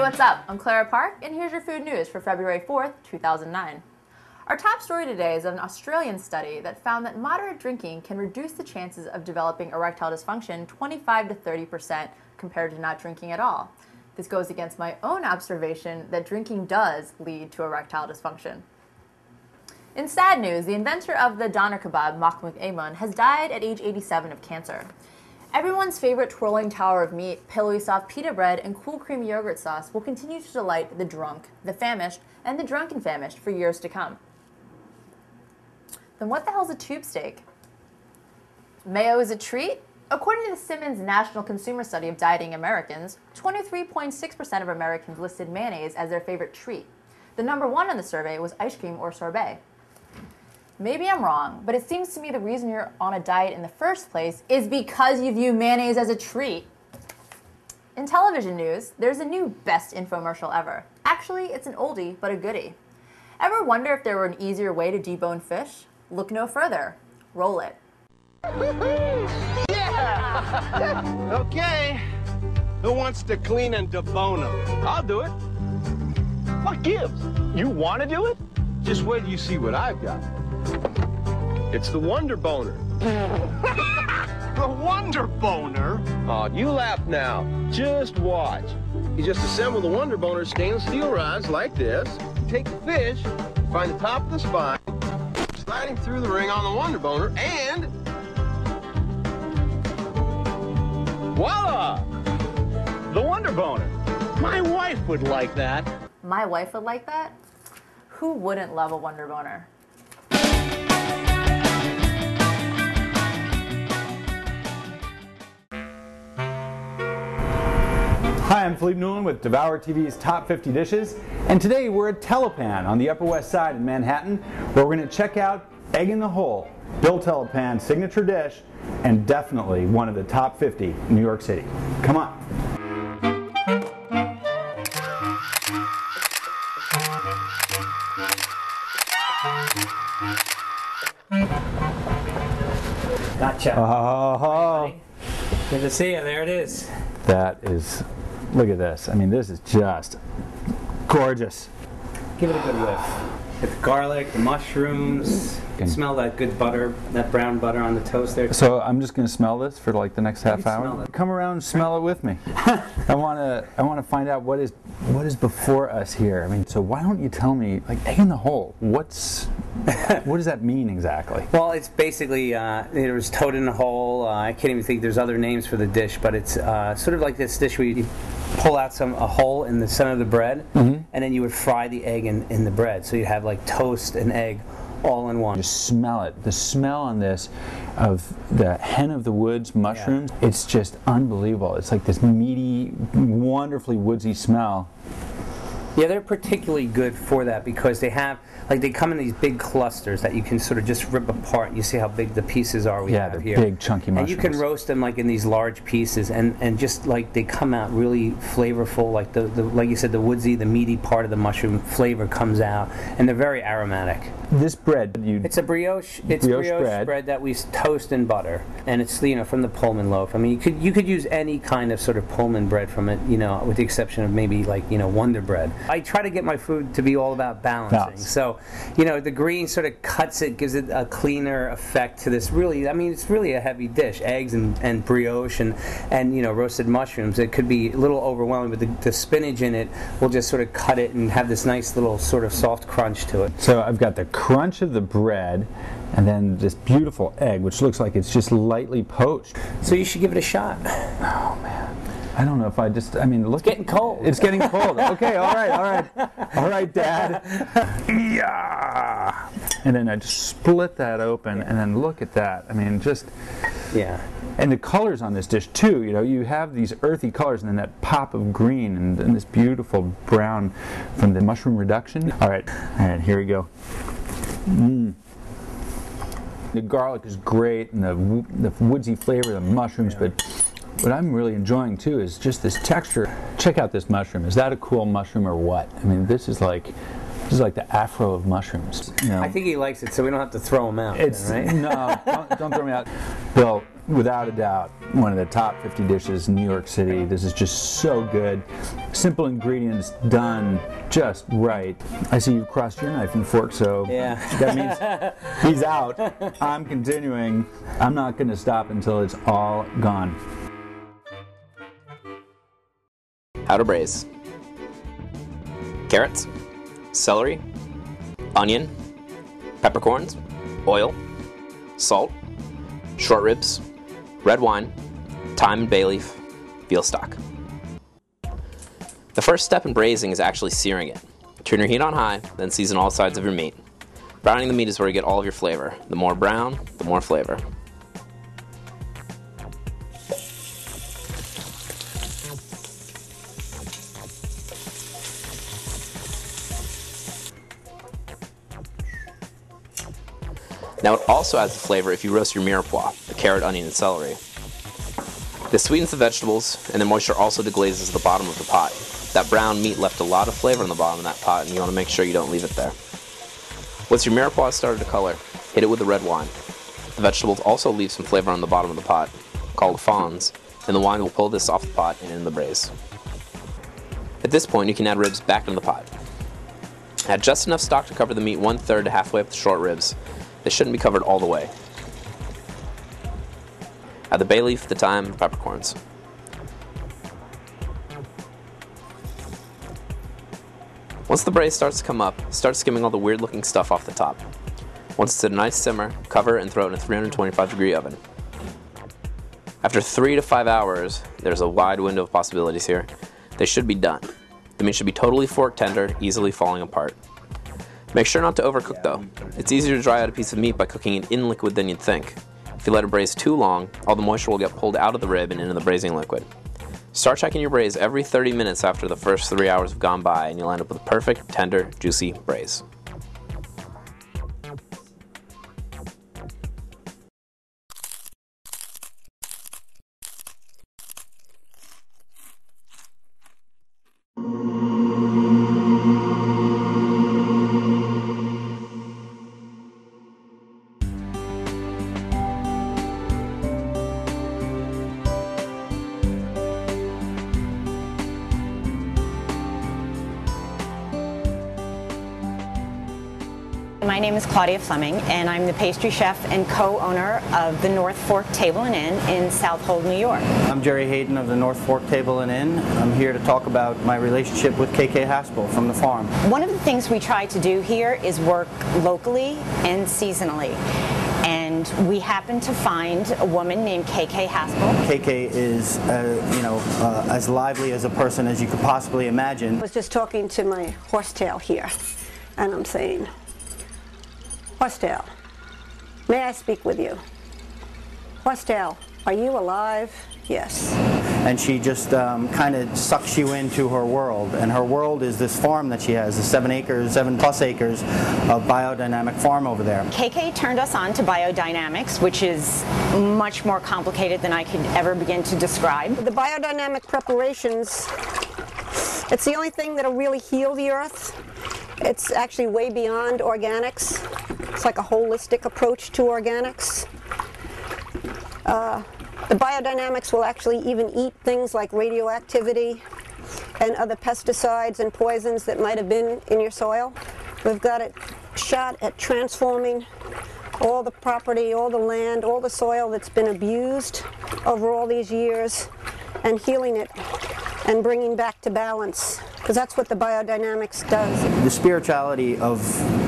what's up? I'm Clara Park, and here's your food news for February 4th, 2009. Our top story today is an Australian study that found that moderate drinking can reduce the chances of developing erectile dysfunction 25 to 30% compared to not drinking at all. This goes against my own observation that drinking does lead to erectile dysfunction. In sad news, the inventor of the doner kebab, Mahmoud Ayman, has died at age 87 of cancer. Everyone's favorite twirling tower of meat, pillowy soft pita bread, and cool creamy yogurt sauce will continue to delight the drunk, the famished, and the drunken famished for years to come. Then what the hell's a tube steak? Mayo is a treat? According to the Simmons National Consumer Study of Dieting Americans, 23.6% of Americans listed mayonnaise as their favorite treat. The number one on the survey was ice cream or sorbet. Maybe I'm wrong, but it seems to me the reason you're on a diet in the first place is because you view mayonnaise as a treat. In television news, there's a new best infomercial ever. Actually, it's an oldie, but a goodie. Ever wonder if there were an easier way to debone fish? Look no further. Roll it. Yeah! Okay. Who wants to clean and debone them? I'll do it. What gives? You want to do it? Just wait till you see what I've got. It's the Wonder Boner. The Wonder Boner? Oh, you laugh now. Just watch. You just assemble the Wonder Boner stainless steel rods like this. Take the fish, find the top of the spine, slide him through the ring on the Wonder Boner, and voila! The Wonder Boner. My wife would like that. My wife would like that? Who wouldn't love a Wonder Boner? Hi, I'm Philippe Newland with Devour TV's Top 50 Dishes, and today we're at Telepan on the Upper West Side in Manhattan, where we're going to check out Egg in the Hole, Bill Telepan's signature dish, and definitely one of the top 50 in New York City. Come on. Gotcha. Oh, Good to see you. There it is. that is, look at this. I mean, this is just gorgeous. Give it a good whiff. Get the garlic, the mushrooms. You can smell that good butter, that brown butter on the toast there. So I'm just going to smell this for like the next half hour. smell it. Come around and smell it with me. I want to find out what is before us here. I mean, so why don't you tell me, like, egg in the hole? What does that mean exactly? Well, it's basically it was toad in a hole. I can't even think there's other names for the dish, but it's sort of like this dish where you pull out a hole in the center of the bread, and then you would fry the egg in the bread. So you have like toast and egg all in one. Just smell it. The smell on this of the hen of the woods mushrooms, it's just unbelievable. It's like this meaty, wonderfully woodsy smell. Yeah, they're particularly good for that because they have, like, they come in these big clusters that you can sort of just rip apart. You see how big the pieces are we have here. Yeah, they're big, chunky mushrooms. And you can roast them like in these large pieces, and just like they come out really flavorful. Like the like you said, the woodsy, the meaty part of the mushroom flavor comes out, and they're very aromatic. This bread, it's a brioche. It's brioche bread that we toast in butter, and it's from the Pullman loaf. I mean, you could use any kind of sort of Pullman bread from it, with the exception of maybe like Wonder Bread. I try to get my food to be all about balancing. So, the green sort of cuts it, gives it a cleaner effect to this. Really, I mean, it's really a heavy dish. Eggs and brioche and roasted mushrooms. It could be a little overwhelming, but the spinach in it will just sort of cut it and have this nice little sort of soft crunch to it. So I've got the crunch of the bread, and then this beautiful egg, which looks like it's just lightly poached. So you should give it a shot. Oh man, I don't know if look. It's getting cold. It's getting cold. Okay, all right, Dad. Yeah. And then I just split that open, and then look at that. I mean, just And the colors on this dish too. You have these earthy colors, and then that pop of green, and this beautiful brown from the mushroom reduction. All right, here we go. The garlic is great, and the woodsy flavor of the mushrooms, but what I'm really enjoying too is just this texture. Check out this mushroom. Is that a cool mushroom or what? I mean, this is like the afro of mushrooms. I think he likes it, so we don't have to throw him out. Right? No, don't throw me out. Bill, without a doubt, one of the top 50 dishes in New York City. This is just so good. Simple ingredients done just right. I see you've crossed your knife and fork, so yeah. That means he's out. I'm continuing. I'm not going to stop until it's all gone. How to braise. Carrots, celery, onion, peppercorns, oil, salt, short ribs, red wine, thyme and bay leaf, veal stock. The first step in braising is actually searing it. Turn your heat on high, then season all sides of your meat. Browning the meat is where you get all of your flavor. The more brown, the more flavor. Now it also adds a flavor if you roast your mirepoix, the carrot, onion, and celery. This sweetens the vegetables, and the moisture also deglazes the bottom of the pot. That brown meat left a lot of flavor in the bottom of that pot, and you want to make sure you don't leave it there. Once your mirepoix started to color, hit it with the red wine. The vegetables also leave some flavor on the bottom of the pot, called fons, and the wine will pull this off the pot and in the braise. At this point, you can add ribs back into the pot. Add just enough stock to cover the meat 1/3 to halfway up the short ribs. They shouldn't be covered all the way. Add the bay leaf, the thyme, and peppercorns. Once the braise starts to come up, start skimming all the weird looking stuff off the top. Once it's at a nice simmer, cover and throw it in a 325-degree oven. After 3 to 5 hours, there's a wide window of possibilities here, they should be done. The meat should be totally fork tender, easily falling apart. Make sure not to overcook though. It's easier to dry out a piece of meat by cooking it in liquid than you'd think. If you let it braise too long, all the moisture will get pulled out of the rib and into the braising liquid. Start checking your braise every 30 minutes after the first 3 hours have gone by, and you'll end up with a perfect, tender, juicy braise. My name is Claudia Fleming, and I'm the pastry chef and co-owner of the North Fork Table and Inn in Southold, New York. I'm Jerry Hayden of the North Fork Table and Inn. I'm here to talk about my relationship with KK Haspel from the farm. One of the things we try to do here is work locally and seasonally. And we happened to find a woman named KK Haspel. KK is, as lively as a person as you could possibly imagine. I was just talking to my horsetail here, and I'm saying, Horsetail, may I speak with you? Horsetail, are you alive? Yes. And she just kind of sucks you into her world. And her world is this farm that she has, the 7+ acres of biodynamic farm over there. KK turned us on to biodynamics, which is much more complicated than I could ever begin to describe. The biodynamic preparations, it's the only thing that'll really heal the earth. It's actually way beyond organics. It's like a holistic approach to organics. The biodynamics will actually even eat things like radioactivity and other pesticides and poisons that might have been in your soil. We've got it shot at transforming all the property, all the land, all the soil that's been abused over all these years, and healing it and bringing back to balance, because that's what the biodynamics does. The spirituality of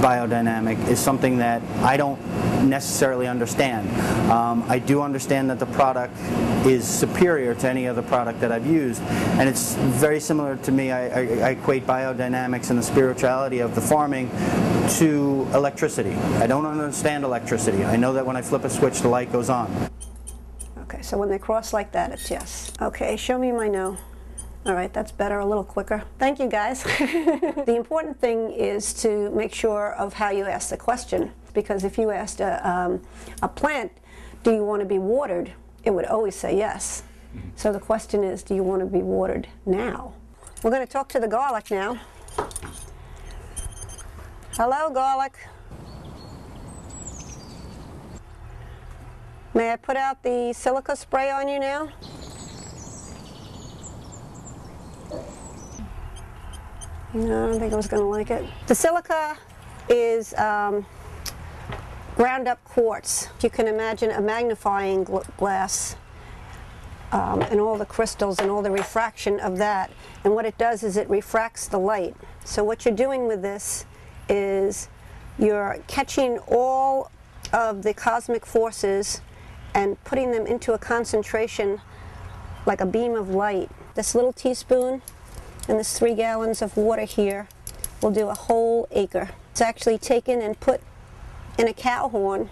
biodynamic is something that I don't necessarily understand. I do understand that the product is superior to any other product that I've used, and it's very similar to me. I equate biodynamics and the spirituality of the farming to electricity. I don't understand electricity. I know that when I flip a switch, the light goes on. Okay, so when they cross like that, it's yes. Okay, show me my no. All right, that's better, a little quicker. Thank you, guys. The important thing is to make sure of how you ask the question, because if you asked a plant, do you want to be watered, it would always say yes. So the question is, do you want to be watered now? We're going to talk to the garlic now. Hello, garlic. May I put out the silica spray on you now? No, I don't think I was going to like it. The silica is ground up quartz. You can imagine a magnifying glass and all the crystals and all the refraction of that. And what it does is it refracts the light. So what you're doing with this is you're catching all of the cosmic forces and putting them into a concentration like a beam of light. This little teaspoon and this 3 gallons of water here will do a whole acre. It's actually taken and put in a cow horn,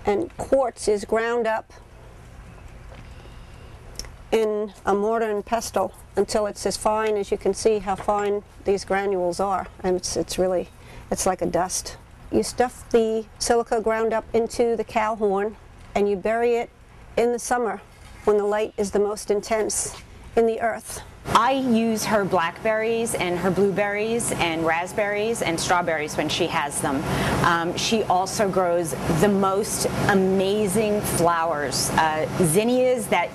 and quartz is ground up in a mortar and pestle until it's as fine as you can see how fine these granules are. And it's like a dust. You stuff the silica ground up into the cow horn and you bury it in the summer when the light is the most intense in the earth. I use her blackberries and her blueberries and raspberries and strawberries when she has them. She also grows the most amazing flowers, zinnias that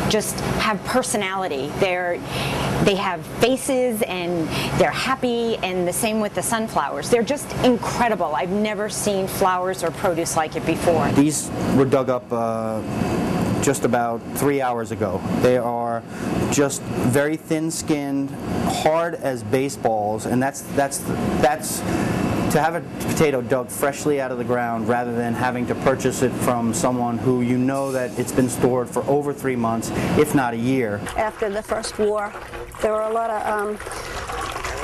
just have personality. They have faces and they're happy, and the same with the sunflowers. They're just incredible. I've never seen flowers or produce like it before. These were dug up just about 3 hours ago. They are just very thin-skinned, hard as baseballs, and that's to have a potato dug freshly out of the ground rather than having to purchase it from someone who you know that it's been stored for over 3 months, if not a year. After the first war, there were a lot of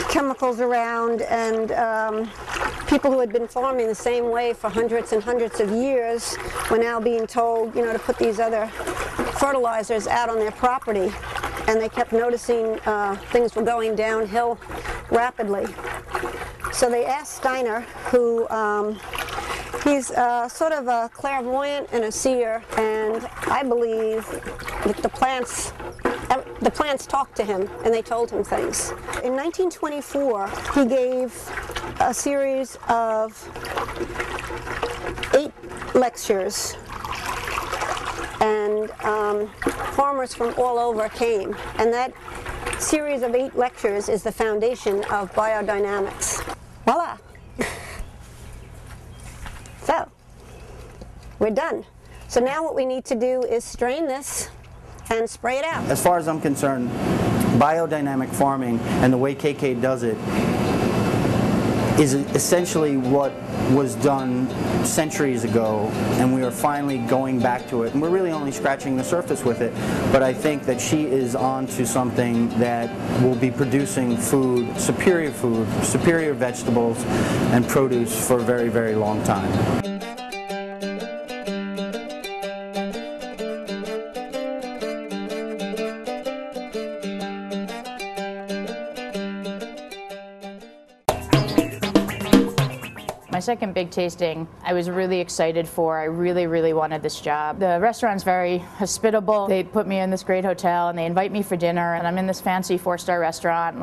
chemicals around, and people who had been farming the same way for hundreds and hundreds of years were now being told, to put these other fertilizers out on their property, and they kept noticing things were going downhill rapidly. So they asked Steiner, who he's sort of a clairvoyant and a seer, and I believe that the plants talked to him and they told him things. In 1924, he gave a series of 8 lectures, and farmers from all over came, and that series of 8 lectures is the foundation of biodynamics. Voila! So, we're done. So now what we need to do is strain this and spray it out. As far as I'm concerned, biodynamic farming and the way KK does it is essentially what was done centuries ago, and we are finally going back to it, and we're really only scratching the surface with it. But I think that she is on to something that will be producing food, superior vegetables and produce for a very, very long time. My second big tasting, I was really excited for. I really, really wanted this job. The restaurant's very hospitable. They put me in this great hotel and they invite me for dinner, and I'm in this fancy 4-star restaurant,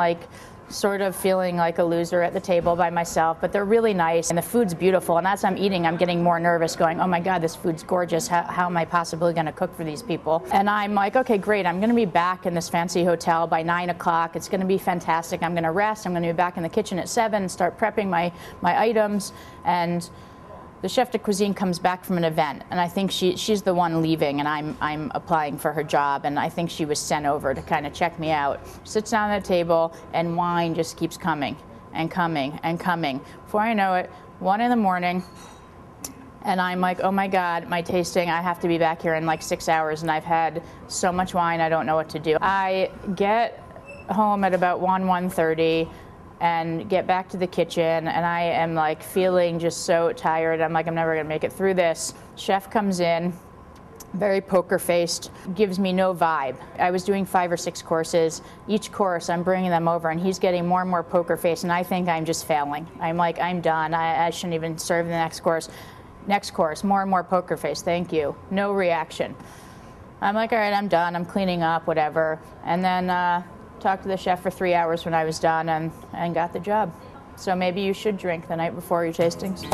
sort of feeling like a loser at the table by myself, but they're really nice and the food's beautiful, and as I'm eating I'm getting more nervous, going, oh my god, this food's gorgeous, how am I possibly going to cook for these people? And I'm like, okay, great, I'm going to be back in this fancy hotel by 9 o'clock, it's going to be fantastic, I'm going to rest, I'm going to be back in the kitchen at 7, start prepping my items. And the chef de cuisine comes back from an event, and I think she's the one leaving, and I'm applying for her job, and I think she was sent over to kind of check me out. Sits down at the table, and wine just keeps coming and coming and coming. Before I know it, 1 in the morning, and I'm like, oh my god, my tasting, I have to be back here in 6 hours, and I've had so much wine, I don't know what to do. I get home at about 1:30, and get back to the kitchen, and I am feeling just so tired. I'm like, I'm never gonna make it through this. Chef comes in, very poker faced, gives me no vibe. I was doing 5 or 6 courses. Each course I'm bringing them over and he's getting more and more poker faced, and I think I'm just failing. I'm like, I'm done, I shouldn't even serve the next course. Next course, more and more poker face, thank you. No reaction. I'm like, all right, I'm done, I'm cleaning up, whatever. And then talked to the chef for 3 hours when I was done and got the job. So maybe you should drink the night before your tastings.